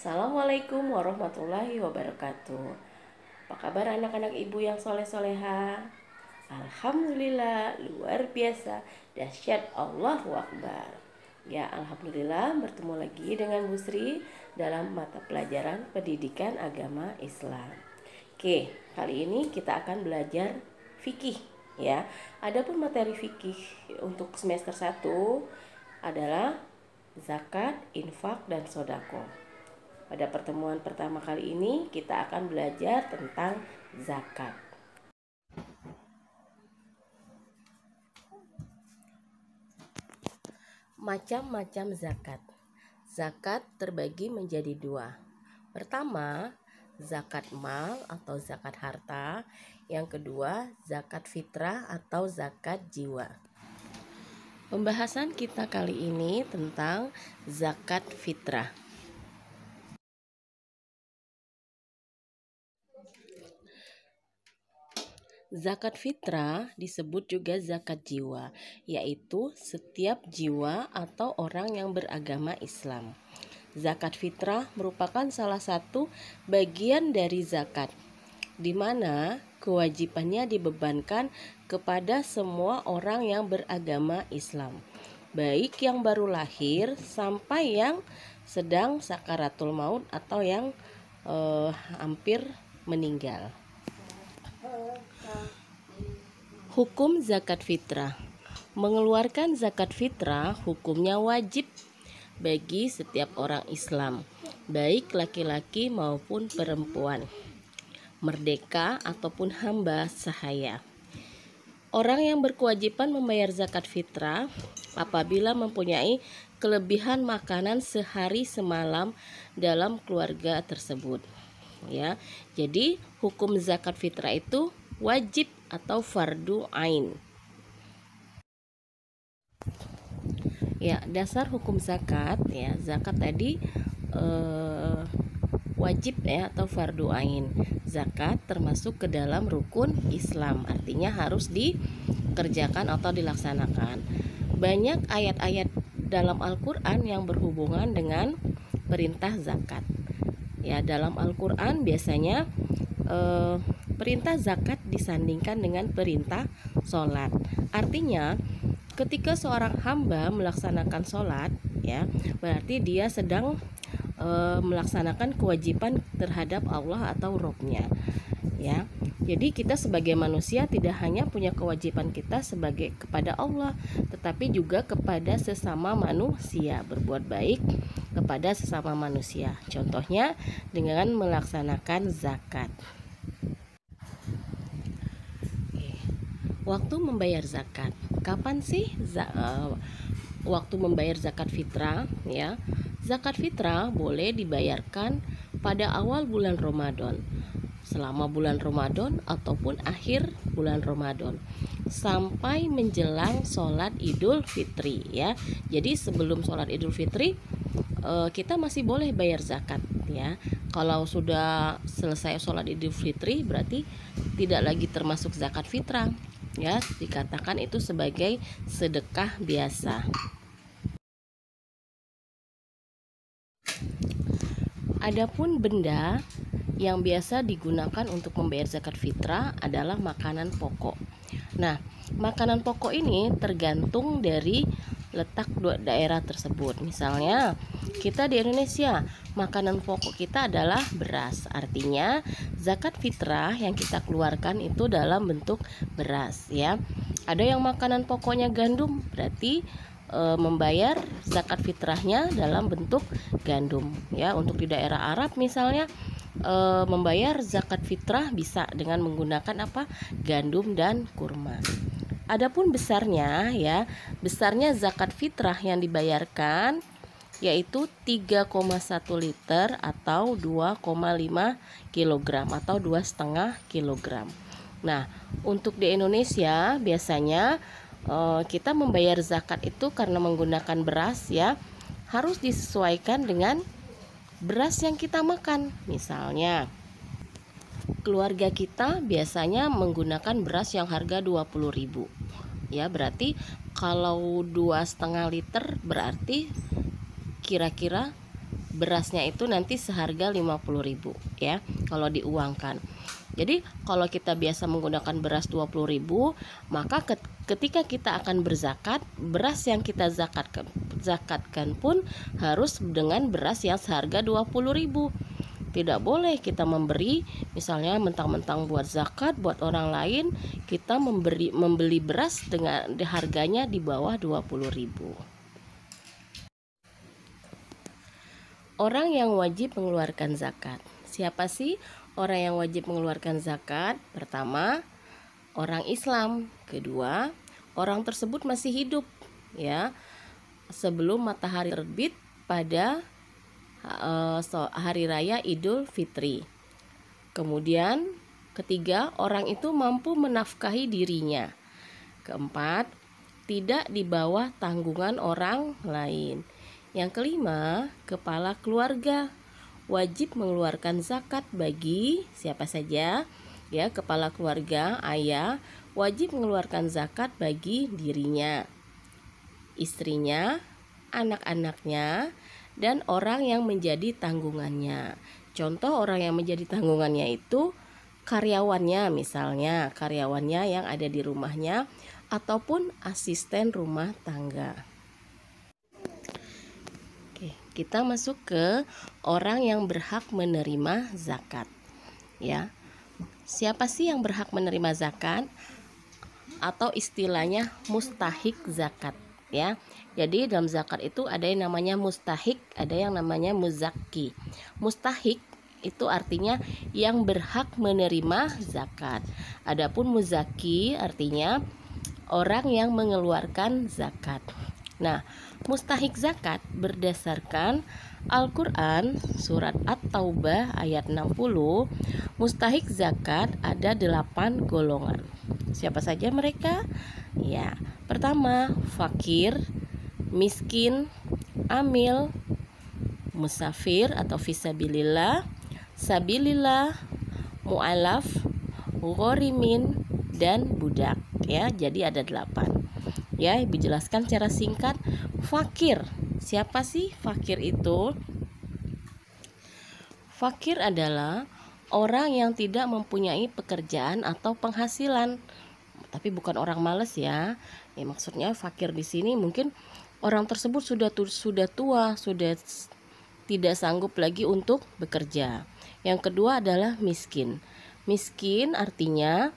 Assalamualaikum warahmatullahi wabarakatuh. Apa kabar anak-anak ibu yang soleh-soleha? Alhamdulillah, luar biasa, dahsyat, Allahu Akbar. Ya, Alhamdulillah bertemu lagi dengan Bu Sri dalam mata pelajaran pendidikan agama Islam. Oke, kali ini kita akan belajar fikih ya. Adapun materi fikih untuk semester 1 adalah zakat, infak, dan sodako. Pada pertemuan pertama kali ini kita akan belajar tentang zakat. Macam-macam zakat. Zakat terbagi menjadi dua. Pertama, zakat mal atau zakat harta. Yang kedua, zakat fitrah atau zakat jiwa. Pembahasan kita kali ini tentang zakat fitrah. Zakat fitrah disebut juga zakat jiwa, yaitu setiap jiwa atau orang yang beragama Islam. Zakat fitrah merupakan salah satu bagian dari zakat, di mana kewajibannya dibebankan kepada semua orang yang beragama Islam, baik yang baru lahir sampai yang sedang sakaratul maut atau yang hampir meninggal. Hukum zakat fitrah. Mengeluarkan zakat fitrah hukumnya wajib bagi setiap orang Islam, baik laki-laki maupun perempuan, merdeka ataupun hamba sahaya. Orang yang berkewajiban membayar zakat fitrah apabila mempunyai kelebihan makanan sehari semalam dalam keluarga tersebut. Ya, jadi hukum zakat fitrah itu wajib atau fardu ain. Ya, dasar hukum zakat ya, zakat tadi wajib ya atau fardu ain. Zakat termasuk ke dalam rukun Islam, artinya harus dikerjakan atau dilaksanakan. Banyak ayat-ayat dalam Al-Qur'an yang berhubungan dengan perintah zakat. Ya, dalam Al-Qur'an biasanya perintah zakat disandingkan dengan perintah sholat. Artinya ketika seorang hamba melaksanakan sholat, ya berarti dia sedang melaksanakan kewajiban terhadap Allah atau Robnya. Ya, jadi kita sebagai manusia tidak hanya punya kewajiban kita sebagai kepada Allah, tetapi juga kepada sesama manusia, berbuat baik kepada sesama manusia. Contohnya dengan melaksanakan zakat. Waktu membayar zakat. Kapan sih waktu membayar zakat fitrah? Ya, zakat fitrah boleh dibayarkan pada awal bulan Ramadan, selama bulan Ramadan ataupun akhir bulan Ramadan, sampai menjelang sholat Idul Fitri. Ya, jadi sebelum sholat Idul Fitri kita masih boleh bayar zakat. Ya, kalau sudah selesai sholat Idul Fitri berarti tidak lagi termasuk zakat fitrah. Ya, dikatakan itu sebagai sedekah biasa. Adapun benda yang biasa digunakan untuk membayar zakat fitrah adalah makanan pokok. Nah, makanan pokok ini tergantung dari letak daerah tersebut. Misalnya, kita di Indonesia, makanan pokok kita adalah beras. Artinya, zakat fitrah yang kita keluarkan itu dalam bentuk beras, ya. Ada yang makanan pokoknya gandum, berarti membayar zakat fitrahnya dalam bentuk gandum, ya. Untuk di daerah Arab misalnya, membayar zakat fitrah bisa dengan menggunakan apa? Gandum dan kurma. Adapun besarnya, ya, besarnya zakat fitrah yang dibayarkan yaitu 3,1 liter atau 2,5 kg atau 2,5 kg. Nah, untuk di Indonesia biasanya kita membayar zakat itu karena menggunakan beras, ya, harus disesuaikan dengan beras yang kita makan. Misalnya keluarga kita biasanya menggunakan beras yang harga 20.000. Ya, berarti kalau 2,5 liter berarti kira-kira berasnya itu nanti seharga 50.000 ya kalau diuangkan. Jadi kalau kita biasa menggunakan beras 20.000, maka ketika kita akan berzakat, beras yang kita zakatkan pun harus dengan beras yang seharga 20.000. Tidak boleh kita memberi, misalnya mentang-mentang buat zakat buat orang lain, kita membeli beras dengan harganya di bawah 20.000. Orang yang wajib mengeluarkan zakat. Siapa sih orang yang wajib mengeluarkan zakat? Pertama, orang Islam. Kedua, orang tersebut masih hidup ya sebelum matahari terbit pada hari raya Idul Fitri. Kemudian ketiga, orang itu mampu menafkahi dirinya. Keempat, tidak di bawah tanggungan orang lain. Yang kelima, kepala keluarga wajib mengeluarkan zakat bagi siapa saja ya, kepala keluarga, ayah wajib mengeluarkan zakat bagi dirinya, istrinya, anak-anaknya, dan orang yang menjadi tanggungannya. Contoh orang yang menjadi tanggungannya itu karyawannya, misalnya karyawannya yang ada di rumahnya ataupun asisten rumah tangga. Oke, kita masuk ke orang yang berhak menerima zakat ya. Siapa sih yang berhak menerima zakat? Atau istilahnya mustahik zakat ya. Jadi dalam zakat itu ada yang namanya mustahik, ada yang namanya muzaki. Mustahik itu artinya yang berhak menerima zakat. Adapun muzaki artinya orang yang mengeluarkan zakat. Nah, mustahik zakat berdasarkan Al-Quran surat At-Taubah ayat 60, mustahik zakat ada 8 golongan. Siapa saja mereka? Ya, pertama fakir, miskin, amil, musafir atau fisabilillah, sabilillah, mu'alaf, ghorimin, dan budak ya. Jadi ada 8 ya. Ibu jelaskan secara singkat. Fakir, siapa sih fakir itu? Fakir adalah orang yang tidak mempunyai pekerjaan atau penghasilan, tapi bukan orang malas ya. Maksudnya fakir di sini mungkin orang tersebut sudah tua, sudah tidak sanggup lagi untuk bekerja. Yang kedua adalah miskin. Miskin artinya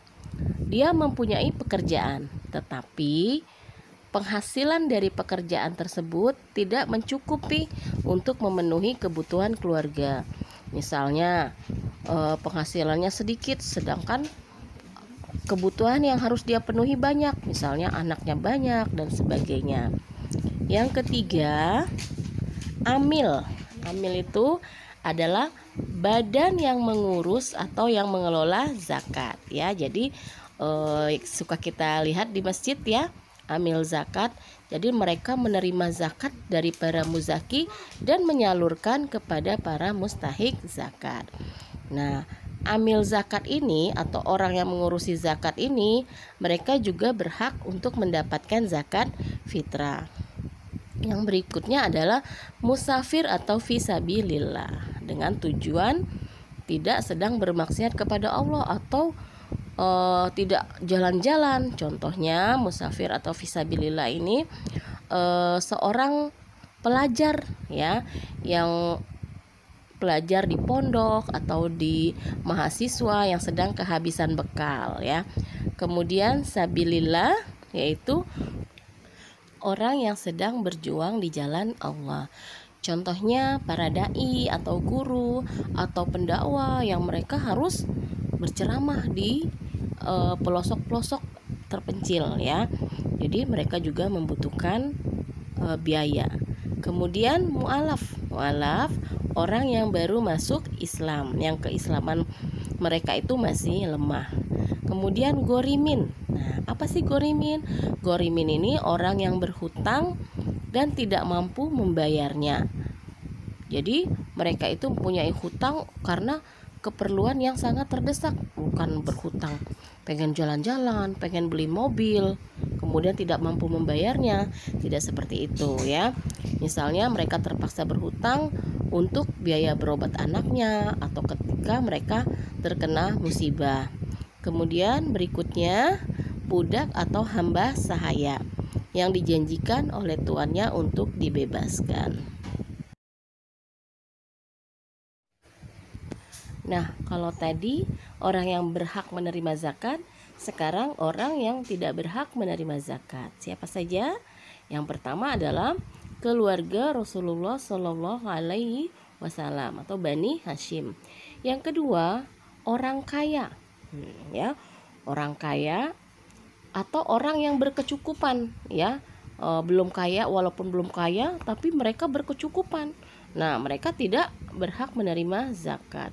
dia mempunyai pekerjaan, tetapi penghasilan dari pekerjaan tersebut tidak mencukupi untuk memenuhi kebutuhan keluarga. Misalnya penghasilannya sedikit, sedangkan kebutuhan yang harus dia penuhi banyak, misalnya anaknya banyak dan sebagainya. Yang ketiga, amil. Amil itu adalah badan yang mengurus atau yang mengelola zakat ya. Jadi suka kita lihat di masjid ya, amil zakat. Jadi mereka menerima zakat dari para muzaki dan menyalurkan kepada para mustahik zakat. Nah, amil zakat ini atau orang yang mengurusi zakat ini, mereka juga berhak untuk mendapatkan zakat fitrah. Yang berikutnya adalah musafir atau fisabilillah, dengan tujuan tidak sedang bermaksiat kepada Allah atau tidak jalan-jalan. Contohnya musafir atau fisabilillah ini seorang pelajar ya, yang pelajar di pondok atau di mahasiswa yang sedang kehabisan bekal ya. Kemudian sabilillah yaitu orang yang sedang berjuang di jalan Allah. Contohnya para dai atau guru atau pendakwa yang mereka harus berceramah di pelosok-pelosok terpencil ya. Jadi mereka juga membutuhkan biaya. Kemudian mu'alaf orang yang baru masuk Islam, yang keislaman mereka itu masih lemah. Kemudian ghorimin. Nah, apa sih ghorimin? Ghorimin ini orang yang berhutang dan tidak mampu membayarnya. Jadi mereka itu mempunyai hutang karena keperluan yang sangat terdesak, bukan berhutang pengen jalan-jalan, pengen beli mobil, kemudian tidak mampu membayarnya. Tidak seperti itu ya. Misalnya mereka terpaksa berhutang untuk biaya berobat anaknya atau ketika mereka terkena musibah. Kemudian berikutnya budak atau hamba sahaya yang dijanjikan oleh tuannya untuk dibebaskan. Nah, kalau tadi orang yang berhak menerima zakat, sekarang orang yang tidak berhak menerima zakat. Siapa saja? Yang pertama adalah keluarga Rasulullah Shallallahu Alaihi Wasallam atau Bani Hashim. Yang kedua, orang kaya, ya, orang kaya atau orang yang berkecukupan, ya, belum kaya walaupun belum kaya, tapi mereka berkecukupan. Nah, mereka tidak berhak menerima zakat.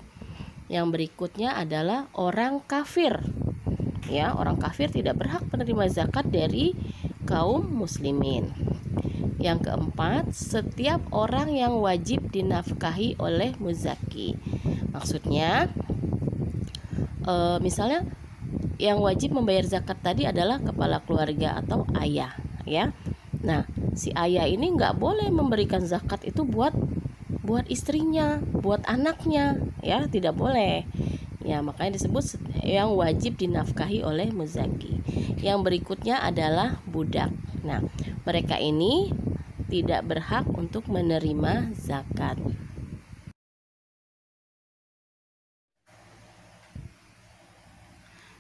Yang berikutnya adalah orang kafir. Ya, orang kafir tidak berhak menerima zakat dari kaum muslimin. Yang keempat, setiap orang yang wajib dinafkahi oleh muzaki. Maksudnya, misalnya yang wajib membayar zakat tadi adalah kepala keluarga atau ayah, ya. Nah, si ayah ini nggak boleh memberikan zakat itu buat istrinya, buat anaknya, ya, tidak boleh. Ya, makanya disebut yang wajib dinafkahi oleh muzaki. Yang berikutnya adalah budak. Nah, mereka ini tidak berhak untuk menerima zakat.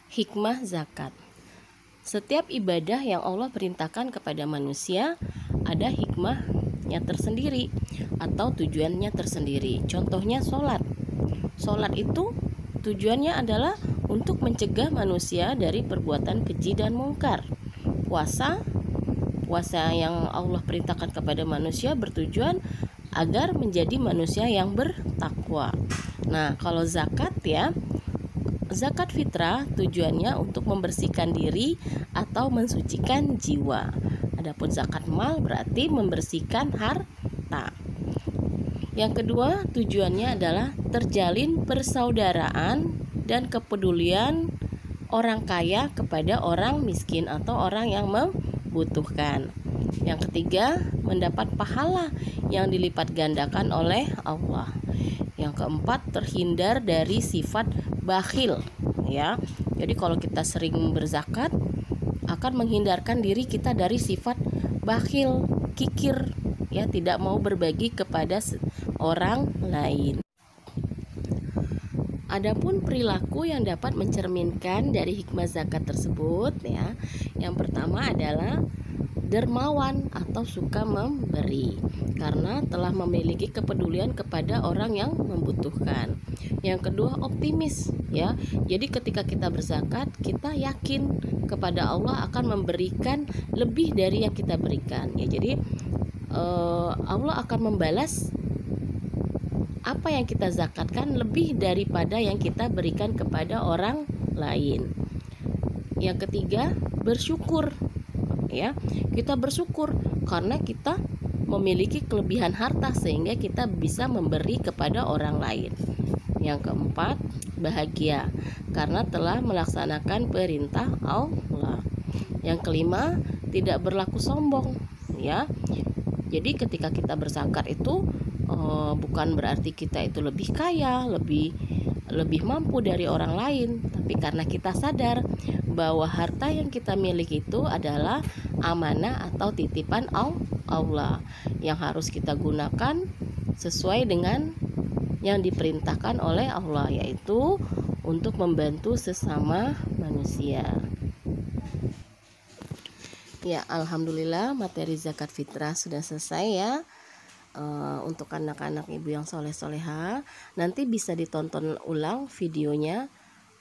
Hikmah zakat. Setiap ibadah yang Allah perintahkan kepada manusia ada hikmahnya tersendiri atau tujuannya tersendiri. Contohnya sholat. Sholat itu tujuannya adalah untuk mencegah manusia dari perbuatan keji dan mungkar. Puasa yang Allah perintahkan kepada manusia bertujuan agar menjadi manusia yang bertakwa. Nah, kalau zakat, ya, zakat fitrah tujuannya untuk membersihkan diri atau mensucikan jiwa. Adapun zakat mal berarti membersihkan harta. Yang kedua, tujuannya adalah terjalin persaudaraan dan kepedulian orang kaya kepada orang miskin atau orang yang membutuhkan. Yang ketiga, mendapat pahala yang dilipat gandakan oleh Allah. Yang keempat, terhindar dari sifat bakhil, ya. Jadi kalau kita sering berzakat akan menghindarkan diri kita dari sifat bakhil, kikir, ya, tidak mau berbagi kepada orang lain. Adapun perilaku yang dapat mencerminkan dari hikmah zakat tersebut, ya, yang pertama adalah dermawan atau suka memberi karena telah memiliki kepedulian kepada orang yang membutuhkan. Yang kedua, optimis, ya. Jadi ketika kita berzakat, kita yakin kepada Allah akan memberikan lebih dari yang kita berikan, ya. Jadi Allah akan membalas apa yang kita zakatkan lebih daripada yang kita berikan kepada orang lain. Yang ketiga, bersyukur, ya. Kita bersyukur karena kita memiliki kelebihan harta sehingga kita bisa memberi kepada orang lain. Yang keempat, bahagia karena telah melaksanakan perintah Allah. Yang kelima, tidak berlaku sombong, ya. Jadi ketika kita berzakat itu bukan berarti kita itu lebih kaya, lebih mampu dari orang lain, tapi karena kita sadar bahwa harta yang kita miliki itu adalah amanah atau titipan Allah yang harus kita gunakan sesuai dengan yang diperintahkan oleh Allah, yaitu untuk membantu sesama manusia. Ya, alhamdulillah materi zakat fitrah sudah selesai, ya. Untuk anak-anak ibu yang soleh-soleha, nanti bisa ditonton ulang videonya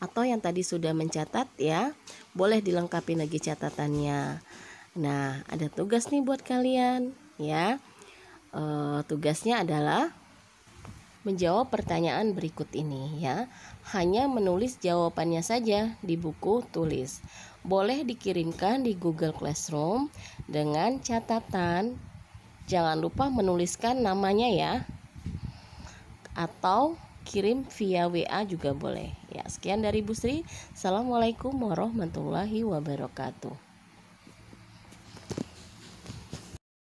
atau yang tadi sudah mencatat, ya, boleh dilengkapi lagi catatannya. Nah, ada tugas nih buat kalian, ya. Tugasnya adalah menjawab pertanyaan berikut ini, ya. Hanya menulis jawabannya saja di buku tulis. Boleh dikirimkan di Google Classroom dengan catatan jangan lupa menuliskan namanya, ya. Atau kirim via WA juga boleh. Ya, sekian dari Bu Sri. Assalamualaikum warahmatullahi wabarakatuh.